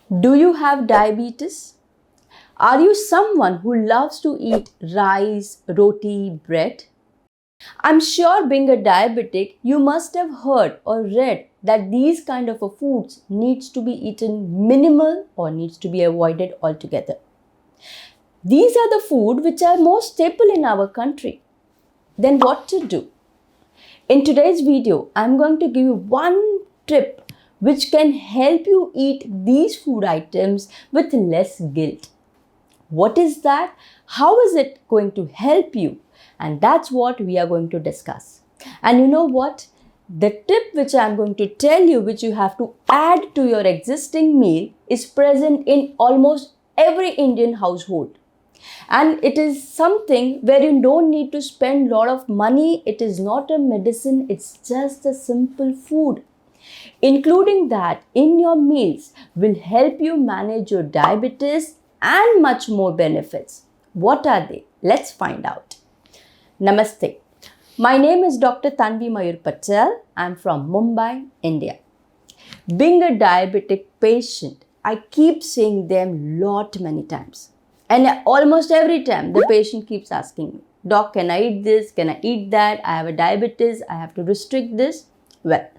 Do you have diabetes? Are you someone who loves to eat rice, roti, bread? I'm sure being a diabetic, you must have heard or read that these kind of foods needs to be eaten minimal or needs to be avoided altogether. These are the food which are most staple in our country. Then what to do? In today's video, I'm going to give you one tip which can help you eat these food items with less guilt. What is that? How is it going to help you? And that's what we are going to discuss. And you know what? The tip which I'm going to tell you, which you have to add to your existing meal, is present in almost every Indian household. And it is something where you don't need to spend a lot of money. It is not a medicine, it's just a simple food. Including that in your meals will help you manage your diabetes and much more benefits. What are they? Let's find out. Namaste. My name is Dr. Tanvi Mayur Patel. I'm from Mumbai, India. Being a diabetic patient, I keep saying them many times. And almost every time the patient keeps asking me, Doc, can I eat this? Can I eat that? I have a diabetes. I have to restrict this. Well,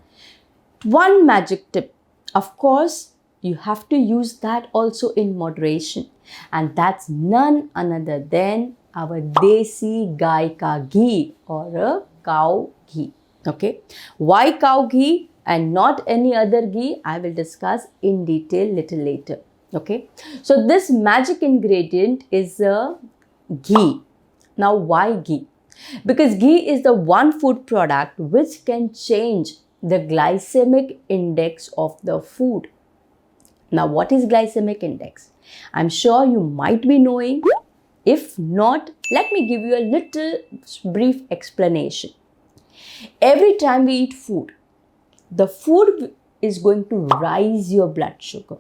one magic tip. Of course, you have to use that also in moderation. And that's none other than our desi gai ka ghee or a cow ghee. Okay. Why cow ghee and not any other ghee? I will discuss in detail little later. Okay. So this magic ingredient is a ghee. Now why ghee? Because ghee is the one food product which can change the glycemic index of the food. Now what is glycemic index? I'm sure you might be knowing. If not, let me give you a little brief explanation. Every time we eat food, the food is going to rise your blood sugar.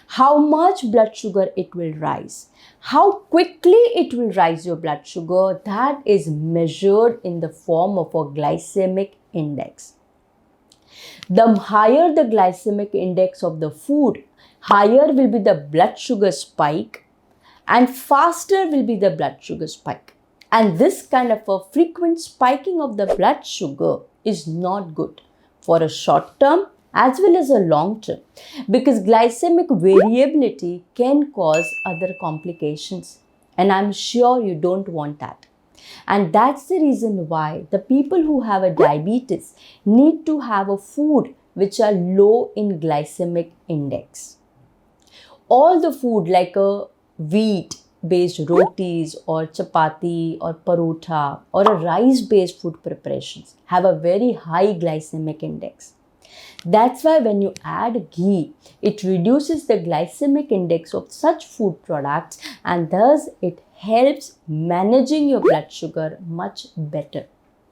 How much blood sugar it will rise, how quickly it will rise your blood sugar, that is measured in the form of a glycemic index. The higher the glycemic index of the food, higher will be the blood sugar spike and faster will be the blood sugar spike. And this kind of a frequent spiking of the blood sugar is not good for a short term as well as a long term, because glycemic variability can cause other complications. And I'm sure you don't want that. And that's the reason why the people who have a diabetes need to have a food which are low in glycemic index. All the food like a wheat based rotis or chapati or parotha or a rice based food preparations have a very high glycemic index. That's why when you add ghee, it reduces the glycemic index of such food products and thus it helps managing your blood sugar much better.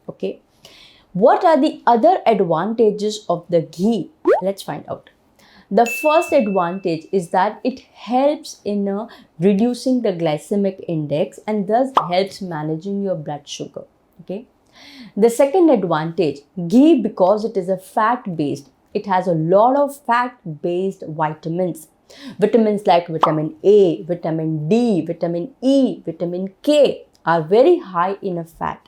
Okay. What are the other advantages of the ghee? Let's find out. The first advantage is that it helps in reducing the glycemic index and thus helps managing your blood sugar. Okay. The second advantage, ghee, because it is a fat based, it has a lot of fat based vitamins. Vitamins like vitamin A, vitamin D, vitamin E, vitamin K are very high in a fat.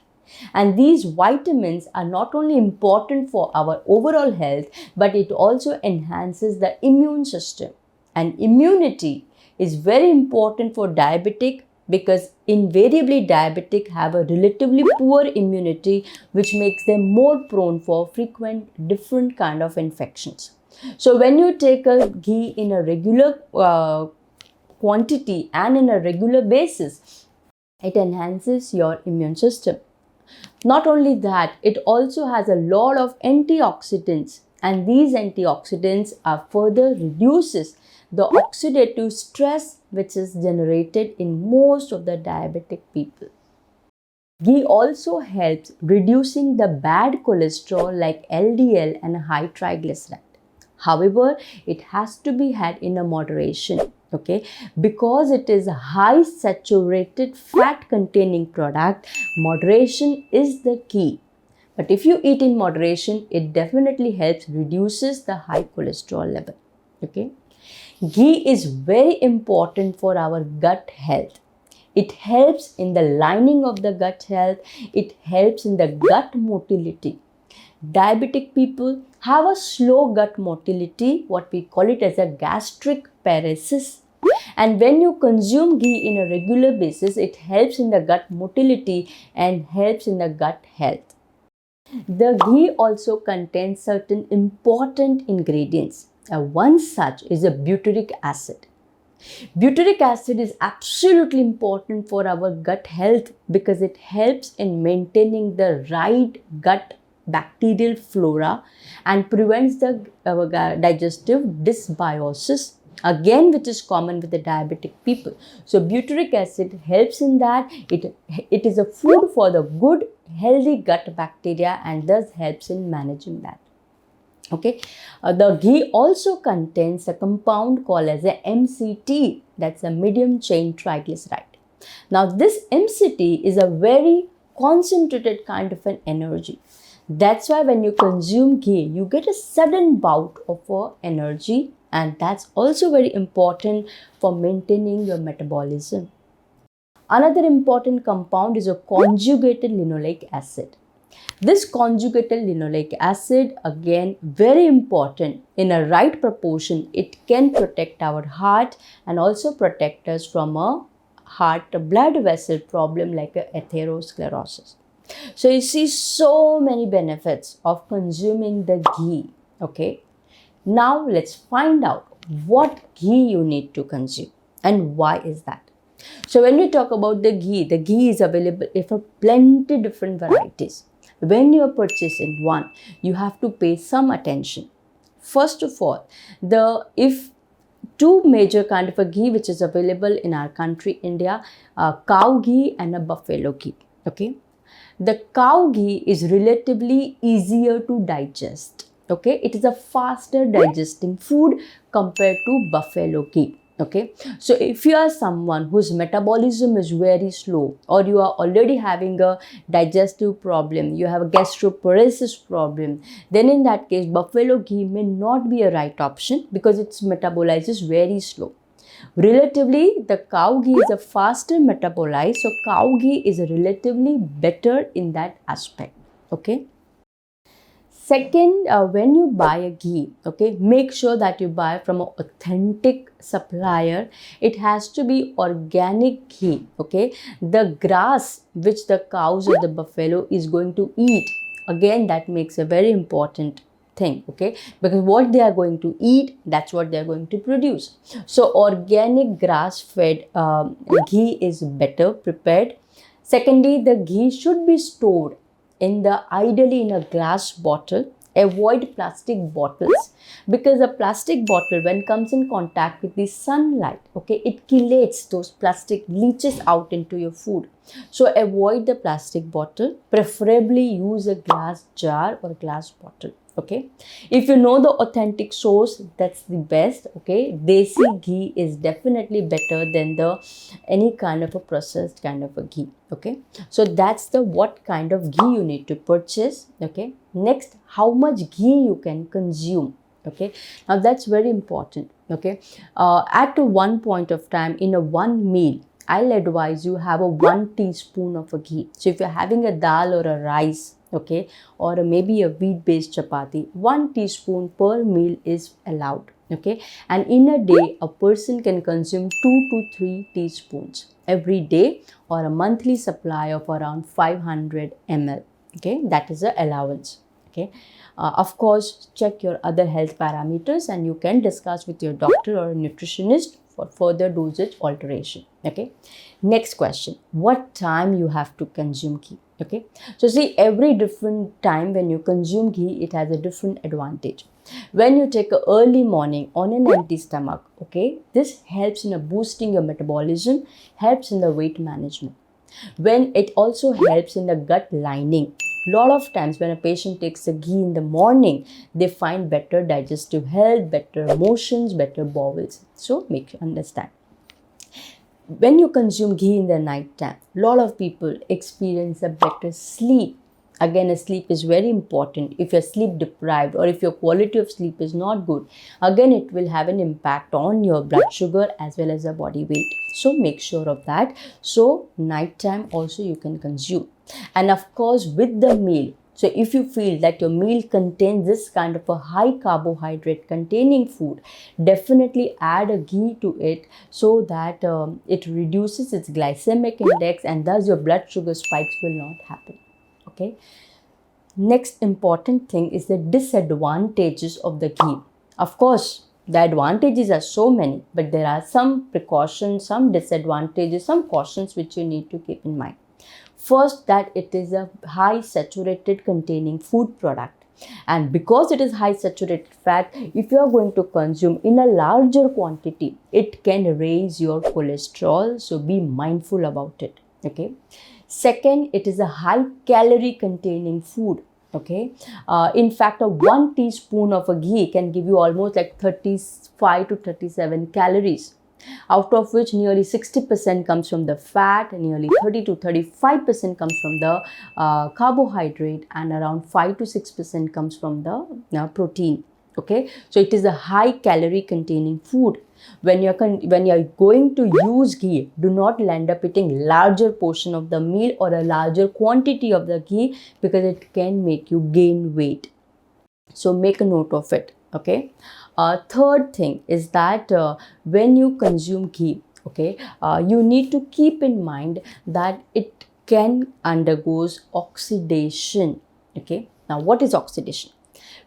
And these vitamins are not only important for our overall health, but it also enhances the immune system. And immunity is very important for diabetic, because invariably diabetic have a relatively poor immunity, which makes them more prone for frequent different kind of infections. So when you take a ghee in a regular quantity and in a regular basis, it enhances your immune system. Not only that, it also has a lot of antioxidants, and these antioxidants are further reduces the oxidative stress which is generated in most of the diabetic people. Ghee also helps reducing the bad cholesterol like LDL and high triglyceride. However, it has to be had in a moderation, okay? Because it is a high saturated fat containing product, moderation is the key. But if you eat in moderation, it definitely helps reduces the high cholesterol level, okay? Ghee is very important for our gut health. It helps in the lining of the gut health. It helps in the gut motility. Diabetic people have a slow gut motility, what we call it as a gastric paresis. And when you consume ghee in a regular basis, it helps in the gut motility and helps in the gut health. The ghee also contains certain important ingredients. One such is a butyric acid. Butyric acid is absolutely important for our gut health because it helps in maintaining the right gut bacterial flora and prevents the digestive dysbiosis, again which is common with the diabetic people. So butyric acid helps in that. It is a food for the good healthy gut bacteria and thus helps in managing that. Okay, the ghee also contains a compound called as a MCT, that's a medium chain triglyceride. Now this MCT is a very concentrated kind of an energy. That's why when you consume ghee, you get a sudden bout of energy, and that's also very important for maintaining your metabolism. Another important compound is a conjugated linoleic acid. This conjugated linoleic acid, again very important, in a right proportion, it can protect our heart and also protect us from a heart blood vessel problem like a atherosclerosis. So you see so many benefits of consuming the ghee. Okay, now let's find out what ghee you need to consume and why is that. So when we talk about the ghee is available in plenty different varieties. When you are purchasing one, you have to pay some attention. First of all, if two major kind of a ghee which is available in our country, India, cow ghee and a buffalo ghee. Okay, the cow ghee is relatively easier to digest. Okay, it is a faster digesting food compared to buffalo ghee. Okay, so if you are someone whose metabolism is very slow, or you are already having a digestive problem, you have a gastroparesis problem, then in that case buffalo ghee may not be a right option because its metabolizes very slow. Relatively, the cow ghee is a faster metabolized, so cow ghee is relatively better in that aspect. Okay. Second, when you buy a ghee, okay, make sure that you buy from an authentic supplier. It has to be organic ghee, okay. The grass which the cows or the buffalo is going to eat, again that makes a very important thing, okay, because what they are going to eat, that's what they are going to produce. So organic grass fed ghee is better prepared. Secondly, the ghee should be stored ideally in a glass bottle. Avoid plastic bottles because a plastic bottle, when comes in contact with the sunlight, okay, it chelates, those plastic leaches out into your food. So avoid the plastic bottle. Preferably use a glass jar or glass bottle. Okay, if you know the authentic source, that's the best. Okay, desi ghee is definitely better than any kind of a processed kind of a ghee. Okay, so that's what kind of ghee you need to purchase. Okay, next, how much ghee you can consume. Okay, now that's very important. Okay, at one point of time in a one meal, I'll advise you have a 1 teaspoon of a ghee. So if you're having a dal or a rice, okay, or maybe a wheat based chapati, 1 teaspoon per meal is allowed. Okay, and in a day a person can consume 2 to 3 teaspoons every day, or a monthly supply of around 500 ml. Okay, that is the allowance. Okay, of course check your other health parameters and you can discuss with your doctor or a nutritionist for further dosage alteration. Okay, next question, what time you have to consume ghee? Okay, so see, every different time when you consume ghee, it has a different advantage. When you take a early morning on an empty stomach, okay, this helps in boosting your metabolism, helps in the weight management. When it also helps in the gut lining. Lot of times when a patient takes a ghee in the morning, they find better digestive health, better motions, better bowels. So make sure understand. When you consume ghee in the night time, lot of people experience a better sleep. Again, sleep is very important. If you're sleep deprived or if your quality of sleep is not good, again, it will have an impact on your blood sugar as well as the body weight. So make sure of that. So nighttime also you can consume. And of course, with the meal, so if you feel that your meal contains this kind of a high carbohydrate containing food, definitely add a ghee to it so that it reduces its glycemic index and thus your blood sugar spikes will not happen. Okay. Next important thing is the disadvantages of the ghee. Of course, the advantages are so many, but there are some precautions, some disadvantages, some cautions which you need to keep in mind. First, that it is a high saturated containing food product. And because it is high saturated fat, if you are going to consume in a larger quantity, it can raise your cholesterol. So be mindful about it. Okay. Second, it is a high calorie containing food. Okay. In fact, a 1 teaspoon of a ghee can give you almost like 35 to 37 calories, out of which nearly 60% comes from the fat, and nearly 30 to 35% comes from the carbohydrate, and around 5 to 6% comes from the protein. Okay, so it is a high calorie containing food. When you're going to use ghee, do not end up eating larger portion of the meal or a larger quantity of the ghee, because it can make you gain weight. So make a note of it. Okay. Third thing is that when you consume ghee, okay, you need to keep in mind that it can undergoes oxidation. Okay. Now, what is oxidation?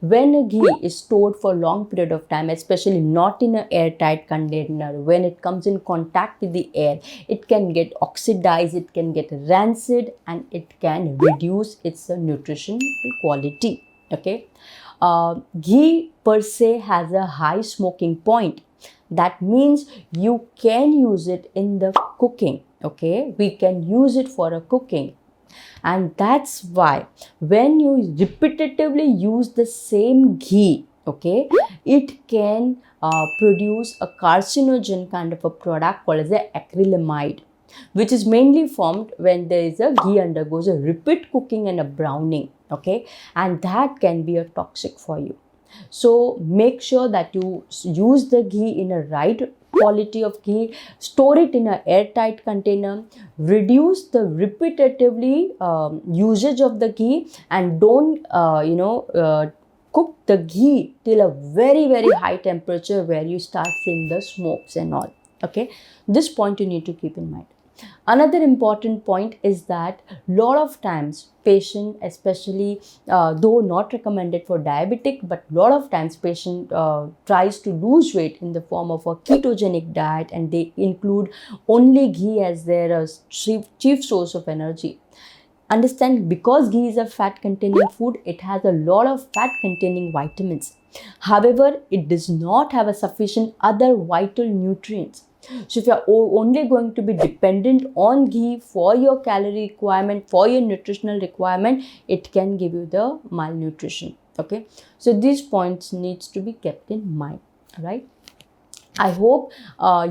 When a ghee is stored for a long period of time, especially not in an airtight container, when it comes in contact with the air, it can get oxidized, it can get rancid, and it can reduce its nutrition quality. Okay. Ghee per se has a high smoking point. That means you can use it in the cooking. Okay, we can use it for a cooking. And that's why when you repetitively use the same ghee, okay, it can produce a carcinogen kind of a product called as the acrylamide, which is mainly formed when there is a ghee undergoes a repeat cooking and a browning. Okay, and that can be a toxic for you. So make sure that you use the ghee in a right quality of ghee, store it in an airtight container, reduce the repetitively usage of the ghee, and don't cook the ghee till a very high temperature where you start seeing the smokes and all. Okay, this point you need to keep in mind. Another important point is that lot of times patient, especially though not recommended for diabetic, but lot of times patient tries to lose weight in the form of a ketogenic diet, and they include only ghee as their chief source of energy. Understand, because ghee is a fat containing food, it has a lot of fat containing vitamins. However, it does not have a sufficient other vital nutrients. So if you are only going to be dependent on ghee for your calorie requirement, for your nutritional requirement, it can give you the malnutrition. Okay, so these points needs to be kept in mind, right? I hope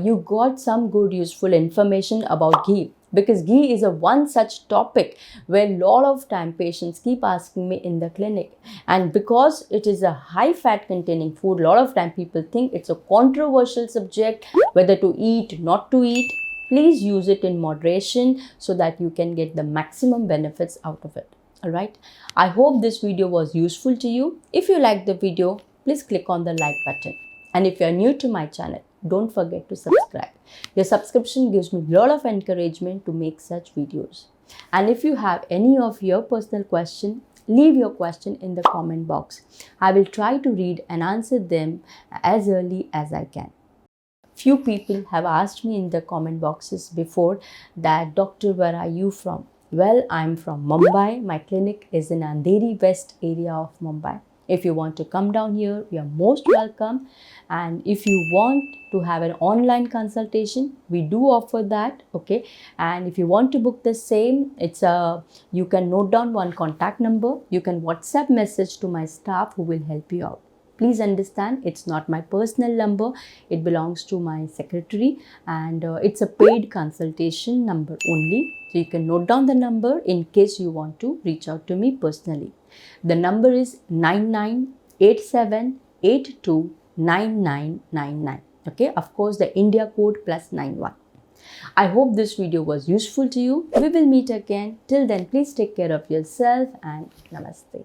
you got some good useful information about ghee, because ghee is a one such topic where lot of time patients keep asking me in the clinic, and because it is a high fat containing food, lot of time people think it's a controversial subject whether to eat, not to eat. Please use it in moderation so that you can get the maximum benefits out of it. All right, I hope this video was useful to you. If you like the video, please click on the like button. And if you are new to my channel, don't forget to subscribe. Your subscription gives me a lot of encouragement to make such videos. And if you have any of your personal question, leave your question in the comment box. I will try to read and answer them as early as I can. Few people have asked me in the comment boxes before that, Doctor, where are you from? Well, I'm from Mumbai. My clinic is in Andheri West area of Mumbai. If you want to come down here, you are most welcome. And if you want to have an online consultation, we do offer that. Okay, and if you want to book the same, you can note down one contact number. You can WhatsApp message to my staff who will help you out. Please understand, it's not my personal number. It belongs to my secretary, and it's a paid consultation number only. So you can note down the number in case you want to reach out to me personally. The number is 9987829999. Okay, of course the India code +91. I hope this video was useful to you. We will meet again. Till then, please take care of yourself and namaste.